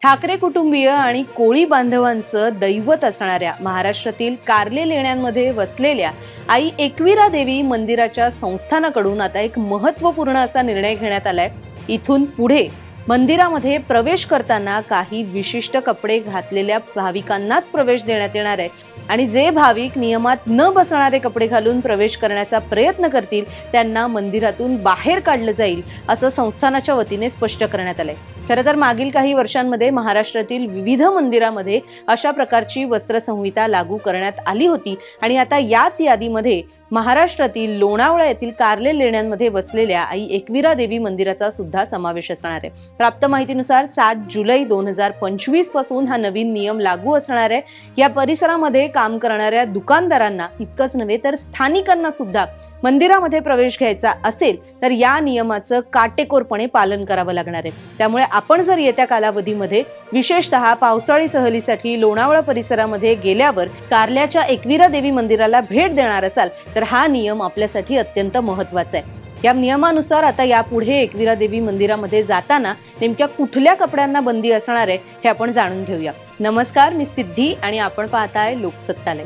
ठाकरे कुटुंबीय आणि कोळी बांधवांचं दैवत असणाऱ्या महाराष्ट्रातील कार्ले लेण्यांमध्ये वसलेल्या आई एकविरा देवी मंदिराच्या संस्थानाकडून आता एक महत्त्वपूर्ण असा निर्णय घेण्यात आलाय। इथून पुढे मंदिरामध्ये प्रवेश करताना काही विशिष्ट कपडे घातलेल्या भाविकांनाच प्रवेश देण्यात येणार आहे आणि जे भाविक नियमात न बसणारे कपडे घालून प्रवेश करण्याचा प्रयत्न करतील त्यांना मंदिरातून बाहेर काढलं जाईल असं संस्थानाच्या वतीने स्पष्ट करण्यात आलंय। खरं तर मागील काही वर्षांमध्ये महाराष्ट्रातील विविध मंदिरामध्ये अशा प्रकारची वस्त्रसंहिता लागू करण्यात आली होती आणि आता याच यादीमध्ये महाराष्ट्रातील लोणावळा येथील कार्ले लेण्यांमध्ये वसलेल्या आई एकविरा देवी मंदिराचा सुद्धा समावेश असणार आहे। प्राप्त माहितीनुसार 7 जुलै 2025 पासून हा नवीन नियम लागू असणार आहे। या परिसरामध्ये काम करणाऱ्या दुकानदारांना इतकंच नव्हे तर स्थानिकांना सुद्धा मंदिरामध्ये प्रवेश घ्यायचा असेल तर या नियमाचं काटेकोरपणे पालन करावं लागणार आहे। त्यामुळे आपण जर येत्या कालावधीमध्ये विशेषतः पावसाळी सहलीसाठी लोणावळा परिसरामध्ये गेल्यावर कार्ल्याच्या एकविरा देवी मंदिराला भेट देणार असाल तर हा नियम आपल्यासाठी अत्यंत महत्त्वाचा आहे। या नियमानुसार आता यापुढे एकविरा देवी मंदिरामध्ये जाताना नेमक्या कुठल्या कपड्यांना बंदी असणार आहे हे आपण जाणून घेऊया। नमस्कार, मी सिद्धी आणि आपण पाहताय लोकसत्तालय।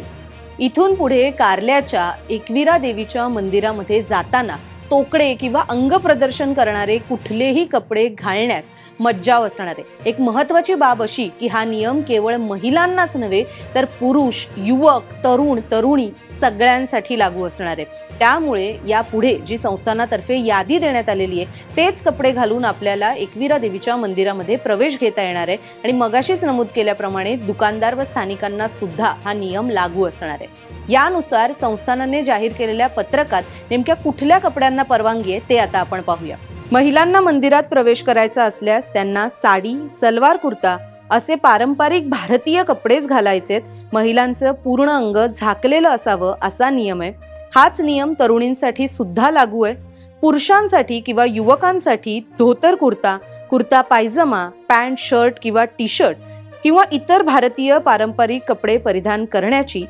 इथून पुढे कार्ल्याच्या एकविरा देवीच्या मंदिरामध्ये जाताना तोकडे किंवा अंग प्रदर्शन करणारे कुठलेही कपडे घालण्यास मज्जाव असणार आहे। एक महत्त्वाची बाब अशी की हा नियम केवळ महिलांनाच नव्हे तर पुरुष, युवक, तरुण, तरुणी सगळ्यांसाठी लागू असणार आहे। त्यामुळे यापुढे जी संस्थानातर्फे यादी देण्यात आलेली आहे तेच कपडे घालून आपल्याला एकविरा देवीच्या मंदिरामध्ये प्रवेश घेता येणार आहे आणि मगाशीच नमूद केल्याप्रमाणे दुकानदार व स्थानिकांना सुद्धा हा नियम लागू असणार आहे। यानुसार संस्थानाने जाहीर केलेल्या पत्रकात नेमक्या कुठल्या कपड्यांना परवानगी आहे ते आता आपण पाहूया। महिलांना मंदिरात प्रवेश करायचा असल्यास त्यांना साडी, सलवार कुर्ता असे पारंपरिक भारतीय कपडेच घालायचेत। महिलांचं पूर्ण अंग झाकलेलं असावं असा नियम आहे। हाच नियम तरुणींसाठी सुद्धा लागू आहे। पुरुषांसाठी किंवा युवकांसाठी धोतर कुर्ता, कुर्ता पायजमा, पॅन्ट, शर्ट किंवा टी शर्ट किंवा इतर भारतीय पारंपरिक कपडे परिधान करण्याची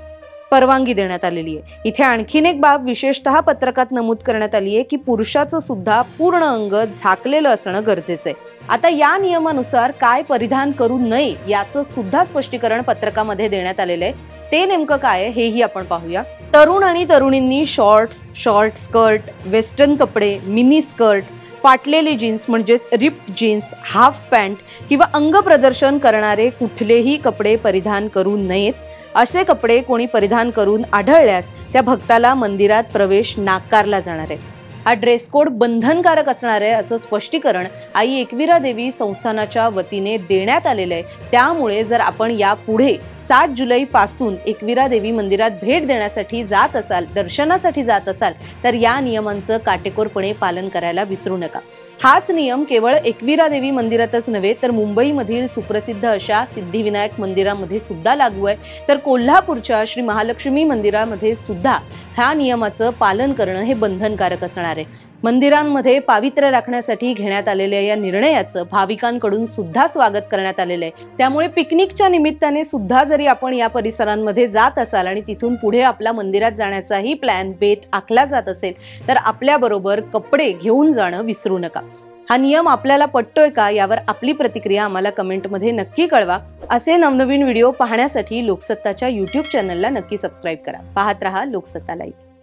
परवानगी देण्यात आलेली आहे। इथे आणखीन एक बाब विशेषतः पत्रकात नमूद करण्यात आली आहे की पुरुषाचं सुद्धा पूर्ण अंग झाकलेलं असणं गरजेचं आहे। आता या नियमानुसार काय परिधान करू नये याचं सुद्धा स्पष्टीकरण पत्रकामध्ये देण्यात आलेलं आहे। ते नेमकं काय हेही आपण पाहूया। तरुण आणि तरुणींनी शॉर्ट्स, शॉर्ट स्कर्ट, वेस्टर्न कपडे, मिनी स्कर्ट, फाटलेली जीन्स म्हणजेच रिप्ड जीन्स, हाफ पॅन्ट किंवा अंग प्रदर्शन करणारे कुठलेही कपडे परिधान करू नयेत। असे कपडे कोणी परिधान करून आढळल्यास त्या भक्ताला मंदिरात प्रवेश नाकारला जाणार आहे। हा ड्रेस कोड बंधनकारक असणार आहे असं स्पष्टीकरण आई एकविरा देवी संस्थानाच्या वतीने देण्यात आलेलं आहे। त्यामुळे जर आपण यापुढे 7 जुलै पासून एकविरा देवी मंदिरात भेट देण्यासाठी जात असाल, दर्शनासाठी जात असाल तर या नियमांचं काटेकोरपणे पालन करायला विसरू नका। हाच नियम केवळ एकविरा देवी मंदिरातच नव्हे तर मुंबईमधील सुप्रसिद्ध अशा सिद्धिविनायक मंदिरामध्ये सुद्धा लागू आहे। तर कोल्हापूरच्या श्री महालक्ष्मी मंदिरामध्ये सुद्धा ह्या नियमाचं पालन करणं हे बंधनकारक असणार आहे। मंदिरांमध्ये पावित्र्य राखण्यासाठी घेण्यात आलेल्या या निर्णयाचं भाविकांकडून सुद्धा स्वागत करण्यात आलेलं आहे। त्यामुळे पिकनिकच्या निमित्ताने सुद्धा जरी आपण या परिसरांमध्ये जात असाल आणि तिथून पुढे आपला मंदिरात जाण्याचाही प्लॅन बेत आखला जात असेल तर आपल्या बरोबर कपडे घेऊन जाणं विसरू नका। हा नियम आपल्याला पटतोय का यावर आपली प्रतिक्रिया आम्हाला कमेंटमध्ये नक्की कळवा। असे नवनवीन व्हिडिओ पाहण्यासाठी लोकसत्ताच्या YouTube चॅनलला नक्की सबस्क्राईब करा। पाहत रहा लोकसत्ता लाईव्ह।